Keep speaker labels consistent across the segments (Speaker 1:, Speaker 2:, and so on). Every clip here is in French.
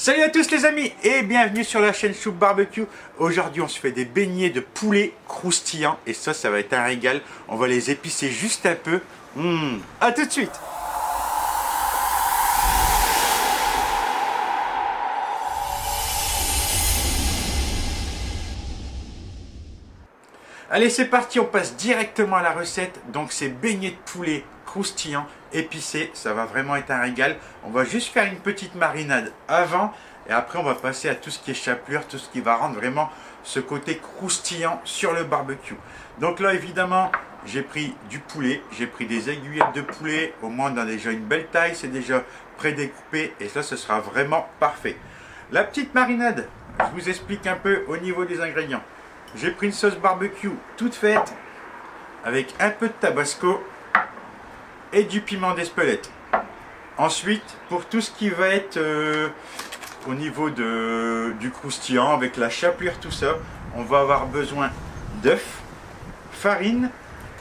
Speaker 1: Salut à tous les amis et bienvenue sur la chaîne Choup Barbecue. Aujourd'hui on se fait des beignets de poulet croustillants et ça va être un régal. On va les épicer juste un peu. À tout de suite. Allez, c'est parti, on passe directement à la recette. Donc c'est beignets de poulet croustillants, épicés, ça va vraiment être un régal. On va juste faire une petite marinade avant et après on va passer à tout ce qui est chapelure, tout ce qui va rendre vraiment ce côté croustillant sur le barbecue. Donc là évidemment j'ai pris du poulet, j'ai pris des aiguillettes de poulet, au moins on a déjà une belle taille, c'est déjà prédécoupé et ça ce sera vraiment parfait. La petite marinade, je vous explique un peu au niveau des ingrédients. J'ai pris une sauce barbecue toute faite avec un peu de tabasco et du piment d'Espelette. Ensuite, pour tout ce qui va être au niveau du croustillant, avec la chapelure, tout ça, on va avoir besoin d'œufs, farine.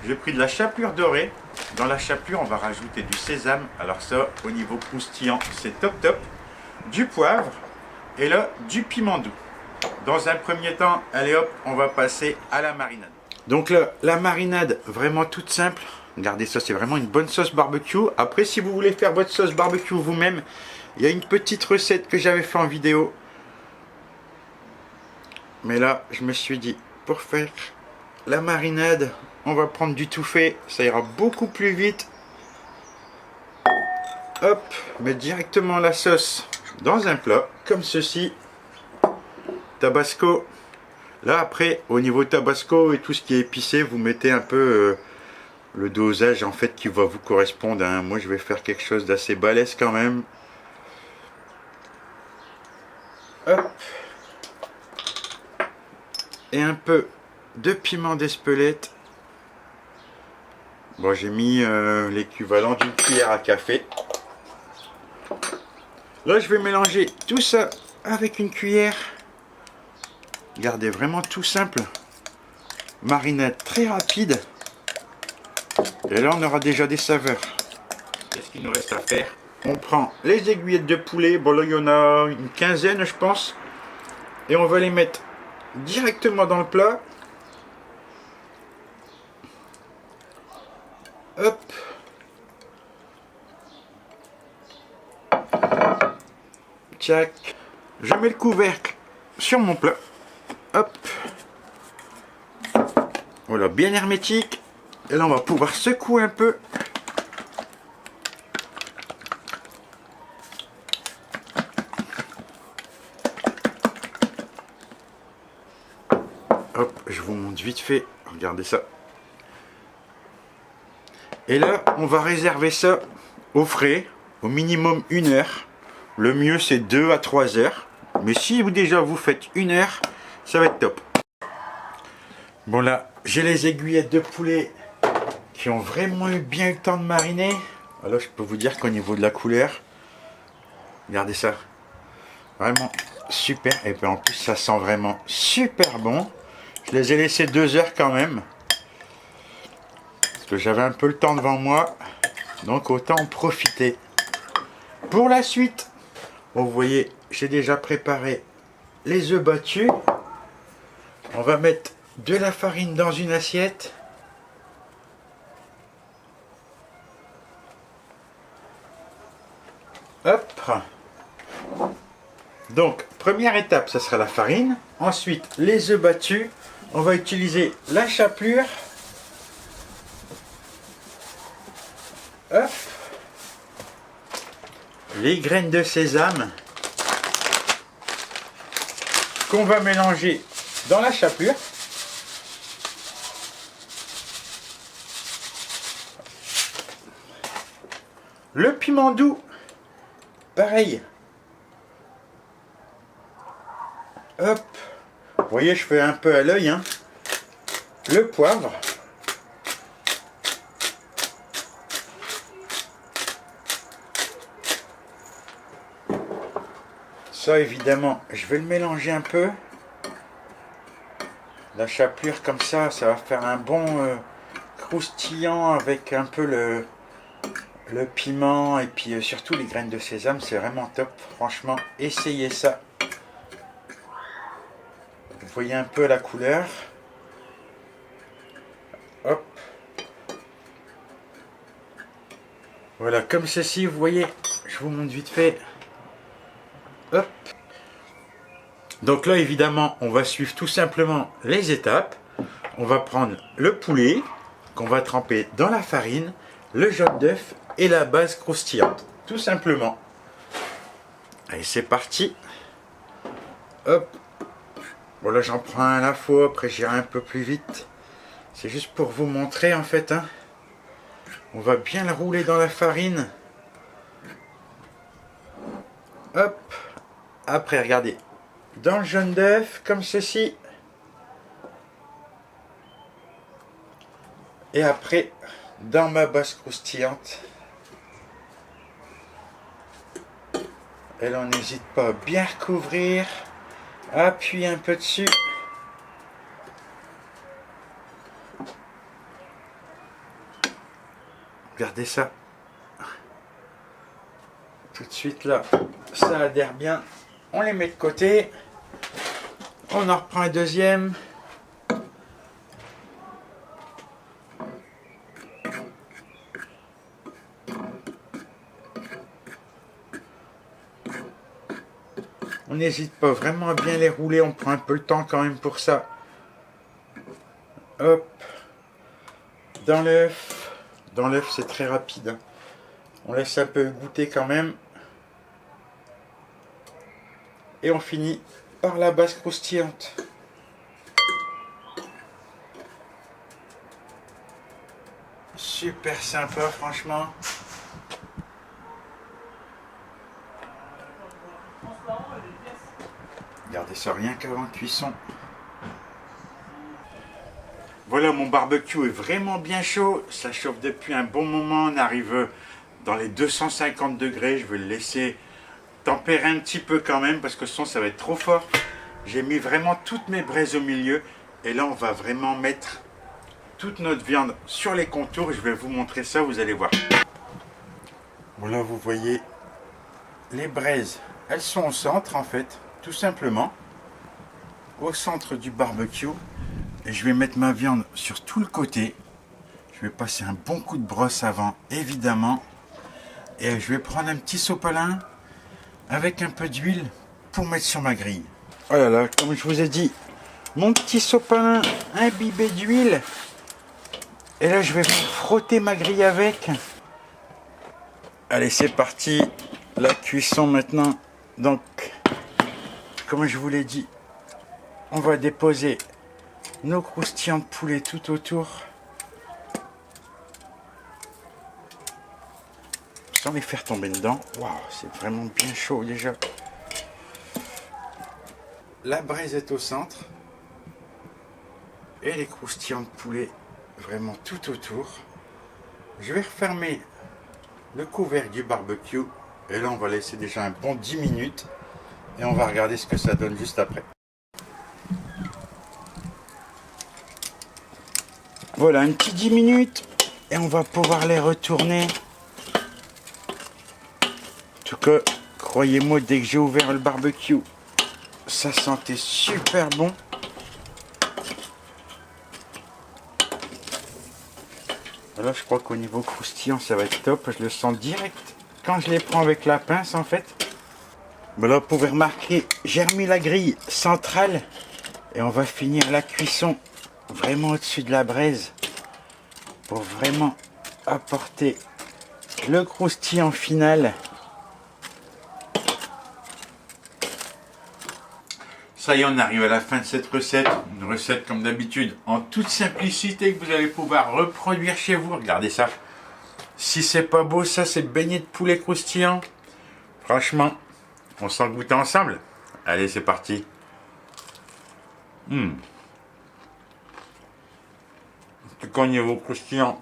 Speaker 1: J'ai pris de la chapelure dorée. Dans la chapelure, on va rajouter du sésame. Alors ça, au niveau croustillant, c'est top top. Du poivre et là, du piment doux. Dans un premier temps, allez hop, on va passer à la marinade. Donc là, la marinade, vraiment toute simple. Regardez ça, c'est vraiment une bonne sauce barbecue. Après, si vous voulez faire votre sauce barbecue vous-même, il y a une petite recette que j'avais fait en vidéo. Mais là, je me suis dit, pour faire la marinade, on va prendre du tout fait. Ça ira beaucoup plus vite. Hop, mettre directement la sauce dans un plat, comme ceci. Tabasco. Là après au niveau tabasco et tout ce qui est épicé, vous mettez un peu le dosage en fait qui va vous correspondre, hein. Moi je vais faire quelque chose d'assez balèze quand même. Hop. Et un peu de piment d'Espelette. Bon, j'ai mis l'équivalent d'une cuillère à café. Là je vais mélanger tout ça avec une cuillère. Regardez, vraiment tout simple. Marinade très rapide. Et là, on aura déjà des saveurs. Qu'est-ce qu'il nous reste à faire? On prend les aiguillettes de poulet. Bon, là, il y en a une quinzaine, je pense. Et on va les mettre directement dans le plat. Hop. Tchac. Je mets le couvercle sur mon plat. Hop, voilà, bien hermétique. Et là on va pouvoir secouer un peu. Hop, je vous montre vite fait, regardez ça. Et là on va réserver ça au frais, au minimum 1 heure. Le mieux c'est 2 à 3 heures. Mais si vous déjà vous faites 1 heure, ça va être top. Bon là, j'ai les aiguillettes de poulet qui ont vraiment bien eu le temps de mariner. Alors je peux vous dire qu'au niveau de la couleur, regardez ça. Vraiment super. Et puis en plus ça sent vraiment super bon. Je les ai laissés 2 heures quand même. Parce que j'avais un peu le temps devant moi. Donc autant en profiter. Pour la suite, bon, vous voyez, j'ai déjà préparé les œufs battus. On va mettre de la farine dans une assiette. Hop. Donc, première étape, ça sera la farine. Ensuite, les œufs battus. On va utiliser la chapelure. Hop. Les graines de sésame qu'on va mélanger dans la chapelure. Le piment doux, pareil. Hop. Vous voyez, je fais un peu à l'œil, hein. Le poivre. Ça, évidemment, je vais le mélanger un peu. La chapelure comme ça va faire un bon croustillant avec un peu le piment et puis surtout les graines de sésame, c'est vraiment top. Franchement, essayez ça. Vous voyez un peu la couleur. Hop. Voilà, comme ceci, vous voyez. Je vous montre vite fait. Hop. Donc là, évidemment, on va suivre tout simplement les étapes. On va prendre le poulet qu'on va tremper dans la farine, le jaune d'œuf et la base croustillante. Tout simplement. Allez, c'est parti. Hop. Bon, là, j'en prends un à la fois. Après, j'irai un peu plus vite. C'est juste pour vous montrer, en fait. Hein. On va bien le rouler dans la farine. Hop. Après, regardez. Dans le jaune d'œuf, comme ceci. Et après, dans ma base croustillante. Et là, on n'hésite pas à bien recouvrir. Appuyer un peu dessus. Regardez ça. Tout de suite là, ça adhère bien. On les met de côté. On en reprend un deuxième. On n'hésite pas vraiment à bien les rouler. On prend un peu le temps quand même pour ça. Hop. Dans l'œuf. Dans l'œuf, c'est très rapide. Hein. On laisse un peu goûter quand même. Et on finit par la base croustillante. Super sympa, franchement. Regardez ça rien qu'avant cuisson. Voilà, mon barbecue est vraiment bien chaud. Ça chauffe depuis un bon moment. On arrive dans les 250 degrés. Je vais le laisser tempérer un petit peu quand même parce que sinon ça va être trop fort. J'ai mis vraiment toutes mes braises au milieu. Et là, on va vraiment mettre toute notre viande sur les contours. Je vais vous montrer ça, vous allez voir. Voilà, vous voyez les braises. Elles sont au centre en fait, tout simplement. Au centre du barbecue. Et je vais mettre ma viande sur tout le côté. Je vais passer un bon coup de brosse avant, évidemment. Et je vais prendre un petit sopalin avec un peu d'huile pour mettre sur ma grille. Oh là là, comme je vous ai dit, mon petit sopalin imbibé d'huile. Et là, je vais frotter ma grille avec. Allez, c'est parti. La cuisson maintenant. Donc, comme je vous l'ai dit, on va déposer nos croustillants de poulet tout autour. Sans les faire tomber dedans. Waouh, c'est vraiment bien chaud déjà. La braise est au centre. Et les croustillants de poulet vraiment tout autour. Je vais refermer le couvercle du barbecue. Et là, on va laisser déjà un bon 10 minutes. Et on va regarder ce que ça donne juste après. Voilà, un petit 10 minutes. Et on va pouvoir les retourner. En tout cas, croyez-moi, dès que j'ai ouvert le barbecue, ça sentait super bon. Là, je crois qu'au niveau croustillant, ça va être top. Je le sens direct quand je les prends avec la pince, en fait. Mais là, vous pouvez remarquer, j'ai remis la grille centrale. Et on va finir la cuisson vraiment au-dessus de la braise. Pour vraiment apporter le croustillant final. Ça y est, on arrive à la fin de cette recette. Une recette comme d'habitude, en toute simplicité, que vous allez pouvoir reproduire chez vous. Regardez ça. Si c'est pas beau, ça c'est beignet de poulet croustillant. Franchement, on s'en goûte ensemble. Allez, c'est parti. En tout cas, au niveau croustillant,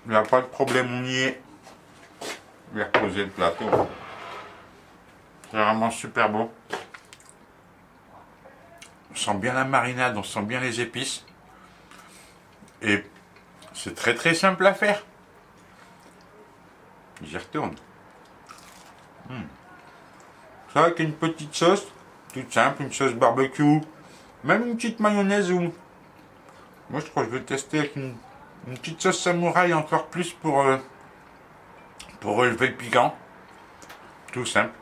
Speaker 1: il n'y a pas de problème, on y est. Je vais reposer le plateau. C'est vraiment super beau. On sent bien la marinade, on sent bien les épices. Et c'est très très simple à faire. J'y retourne. Ça avec une petite sauce, toute simple, une sauce barbecue, même une petite mayonnaise ou... Moi je crois que je vais tester avec une petite sauce samouraï encore plus pour relever le piquant. Tout simple.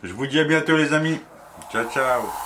Speaker 1: Je vous dis à bientôt les amis. Ciao ciao.